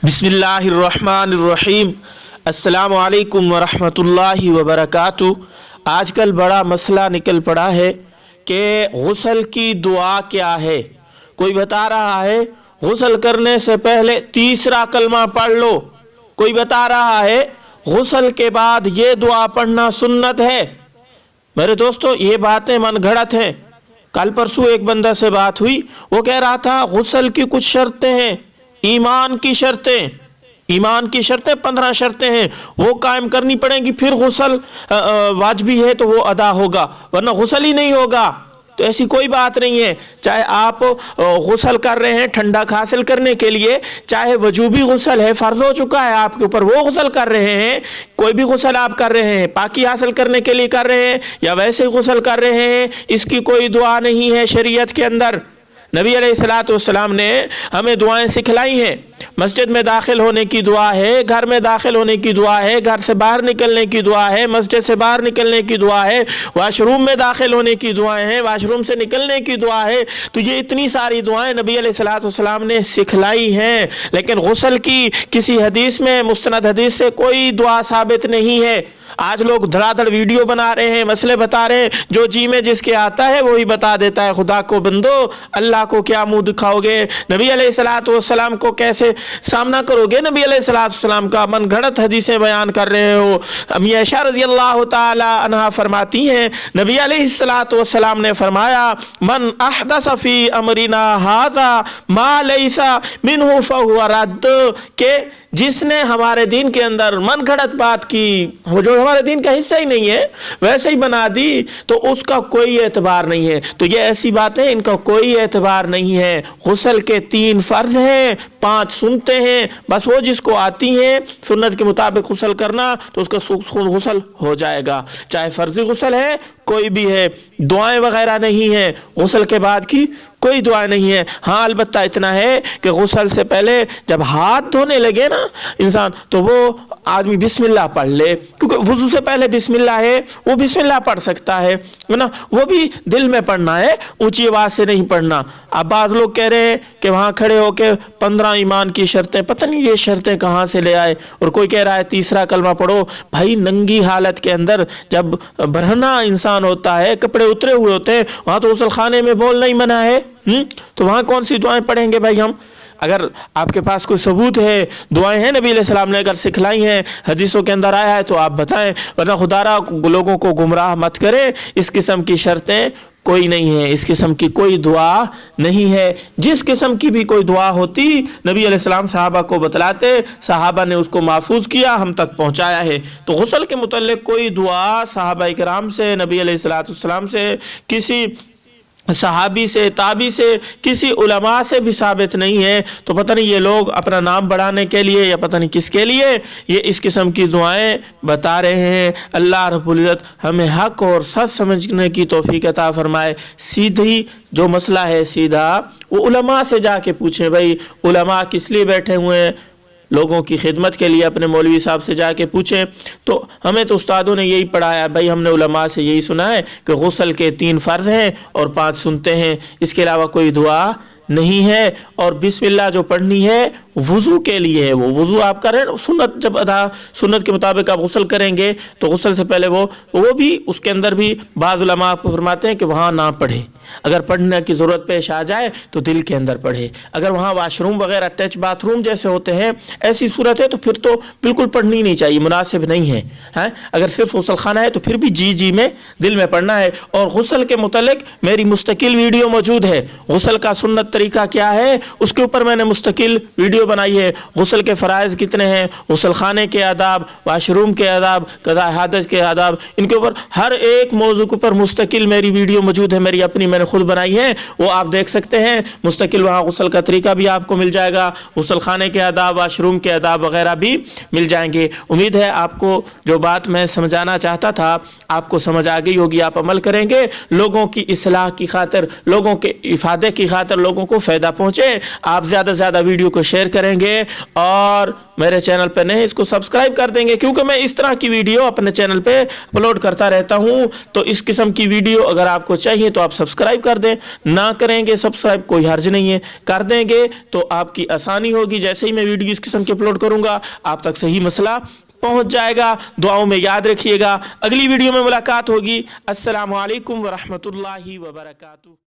बिस्मिल्लाहिर्रहमानिर्रहीम। अस्सलामु अलैकुम वरहमतुल्लाहि वबरकातुहू। आजकल बड़ा मसला निकल पड़ा है कि गुस्ल की दुआ क्या है। कोई बता रहा है गुस्ल करने से पहले तीसरा कलमा पढ़ लो, कोई बता रहा है गुस्ल के बाद ये दुआ पढ़ना सुन्नत है। मेरे दोस्तों, ये बातें मनगढ़ंत हैं। कल परसों एक बंदा से बात हुई, वो कह रहा था गुस्ल की कुछ शर्तें हैं, ईमान की शर्तें 15 शर्तें हैं, वो कायम करनी पड़ेंगी, फिर गुस्ल वाजिबी है तो वो अदा होगा, वरना गुस्ल ही नहीं होगा। तो ऐसी कोई बात नहीं है। चाहे आप गुस्ल कर रहे हैं ठंडक हासिल करने के लिए, चाहे वजूबी गुस्ल है, फर्ज हो चुका है आपके ऊपर, वो गुस्ल कर रहे हैं, कोई भी गुस्ल आप कर रहे हैं पाकी हासिल करने के लिए कर रहे हैं या वैसे गुस्ल कर रहे हैं, इसकी कोई दुआ नहीं है शरीयत के अंदर। नबी अलैहिस्सलाम ने हमें दुआएं सिखलाई हैं। मस्जिद में दाखिल होने की दुआ है, घर में दाखिल होने की दुआ है, घर से बाहर निकलने की दुआ है, मस्जिद से बाहर निकलने की दुआ है, वाशरूम में दाखिल होने की दुआएं हैं, वाशरूम से निकलने की दुआ है। तो ये इतनी सारी दुआएं नबी अलैहिस्सलाम ने सिखलाई हैं। लेकिन गुस्ल की किसी हदीस में, मुस्तनद हदीस से कोई दुआ साबित नहीं है। आज लोग धड़ाधड़ वीडियो बना रहे हैं, मसले बता रहे हैं, जो जी में जिसके आता है वही बता देता है। खुदा को बंदो, अल्लाह को क्या मुंह दिखाओगे, नबी अलैहिस्सलाम को कैसे सामना करोगे। नबी अलैहिस्सलाम का मनगढ़ंत हदीसें बयान कर रहे हो। अम्मी आयशा रज़ियल्लाहु ताला अन्हा फरमाती हैं, नबी अलैहिस्सलाम ने फरमाया, मन अहदस फी अमरिना हाज़ा मा लैसा मिन्हु फहुव रद्द, के जिसने हमारे दीन के अंदर मनगढ़ंत बात की, जो हमारे दीन का हिस्सा ही नहीं है, वैसे ही बना दी, तो उसका कोई एतबार नहीं है। तो ये ऐसी बातें, इनका कोई एतबार नहीं है। गुस्ल के 3 फर्ज हैं, 5 सुनते हैं, बस वो जिसको आती हैं सुन्नत के मुताबिक गुस्ल करना, तो उसका गुस्ल हो जाएगा। चाहे फर्जी गुस्ल है, कोई भी है, दुआएं वगैरह नहीं है, गुस्ल के बाद की कोई दुआ नहीं है। हाँ, अलबत्ता इतना है कि गुस्ल से पहले जब हाथ धोने लगे ना इंसान, तो वो आदमी बिस्मिल्लाह पढ़ ले, क्योंकि वुजू से पहले बिस्मिल्लाह है, वो बिस्मिल्लाह पढ़ सकता है ना, वो भी दिल में पढ़ना है, ऊंची आवाज से नहीं पढ़ना। अब बाज़ लोग कह रहे हैं कि वहाँ खड़े होकर 15 ईमान की शर्तें, पता नहीं ये शर्तें कहाँ से ले आए, और कोई कह रहा है तीसरा कलमा पढ़ो। भाई, नंगी हालत के अंदर जब बरहना इंसान होता है, कपड़े उतरे हुए होते हैं, वहाँ तो गुस्ल खाने में बोलना ही मना है। तो वहाँ कौन सी दुआएं पढ़ेंगे भाई हम? अगर आपके पास कोई सबूत है, दुआएं हैं नबी अलैहिस्सलाम ने अगर सिखलाई हैं, हदीसों के अंदर आया है, तो आप बताएं, वरना खुदारा लोगों को गुमराह मत करें। इस किस्म की शर्तें कोई नहीं है, इस किस्म की कोई दुआ नहीं है। जिस किस्म की भी कोई दुआ होती नबी अलैहिस्सलाम सहाबा को बतलाते, सहाबा ने उसको महफूज किया, हम तक पहुंचाया है। तो गुस्ल के मुतल्लिक कोई दुआ सहाबा इकराम से, नबी अलैहिस्सलाम से, किसी सहाबी से, ताबी से, किसी उलमा से भी साबित नहीं है। तो पता नहीं ये लोग अपना नाम बढ़ाने के लिए या पता नहीं किसके लिए ये इस किस्म की दुआएं बता रहे हैं। अल्लाह रब्बुल इज़्ज़त हमें हक और सच समझने की तौफीक अता फरमाए। सीधी जो मसला है, सीधा वो उलमा से जाके पूछें। भाई, उलमा किस लिए बैठे हुए हैं? लोगों की खिदमत के लिए अपने मौलवी साहब से जाके पूछें। तो हमें तो उस्तादों ने यही पढ़ाया भाई, हमने उलमा से यही सुना है कि गुस्ल के 3 फर्ज हैं और 5 सुनते हैं, इसके अलावा कोई दुआ नहीं है। और बिस्मिल्लाह जो पढ़नी है वुज़ू के लिए है, वो वुज़ू आप करें, सुन्नत जब सुन्नत के मुताबिक आप गुस्ल करेंगे तो गुस्ल से पहले वो भी, उसके अंदर भी बाज़ उलमा आपको फरमाते हैं कि वहाँ ना पढ़े। अगर पढ़ने की ज़रूरत पेश आ जाए तो दिल के अंदर पढ़े। अगर वहाँ वाशरूम वगैरह, टच बाथरूम जैसे होते हैं, ऐसी सूरत है तो फिर तो बिल्कुल पढ़नी नहीं चाहिए, मुनासिब नहीं है, हैं? अगर सिर्फ गुस्ल खाना है तो फिर भी जी में, दिल में पढ़ना है। और गुस्ल के मुतल्लिक मेरी मुस्तकिल वीडियो मौजूद है। गुस्ल का सुन्नत तरीका क्या है, उसके ऊपर मैंने मुस्तकिल वीडियो बनाई है। गुस्ल के फ़राइज़ कितने हैं, गुस्ल खाने के आदाब, वाशरूम के आदाब, क़ज़ा हादत के आदाब, इनके ऊपर हर एक मौजू के ऊपर मुस्तकिल मेरी वीडियो मौजूद है। मेरी अपनी मैंने खुद बनाई है, वो आप देख सकते हैं मुस्तकिल। वहाँ गुस्ल का तरीका भी आपको मिल जाएगा, गुस्ल खाने के आदाब, वाशरूम के आदाब वगैरह भी मिल जाएंगे। उम्मीद है आपको जो बात मैं समझाना चाहता था आपको समझ आ गई होगी, आप अमल करेंगे। लोगों की इस्लाह की खातिर, लोगों के इफादे की खातिर, लोगों को फ़ायदा पहुँचे, आप ज़्यादा से ज़्यादा वीडियो को शेयर کریں گے اور میرے چینل پہ نہیں اس کو سبسکرائب کر دیں گے، کیونکہ میں اس طرح کی ویڈیو اپنے چینل پہ اپلوڈ کرتا رہتا ہوں۔ تو اس قسم کی ویڈیو اگر آپ کو چاہیے تو آپ سبسکرائب کر دیں، نہ کریں گے سبسکرائب کوئی حرج نہیں ہے، کر دیں گے تو آپ کی آسانی ہوگی۔ جیسے ہی میں ویڈیو اس قسم کی اپلوڈ کروں گا آپ تک صحیح مسئلہ پہنچ جائے گا۔ دعاؤں میں یاد رکھیے گا، اگلی ویڈیو میں ملاقات ہوگی۔ السلام علیکم ورحمۃ اللہ وبرکاتہ۔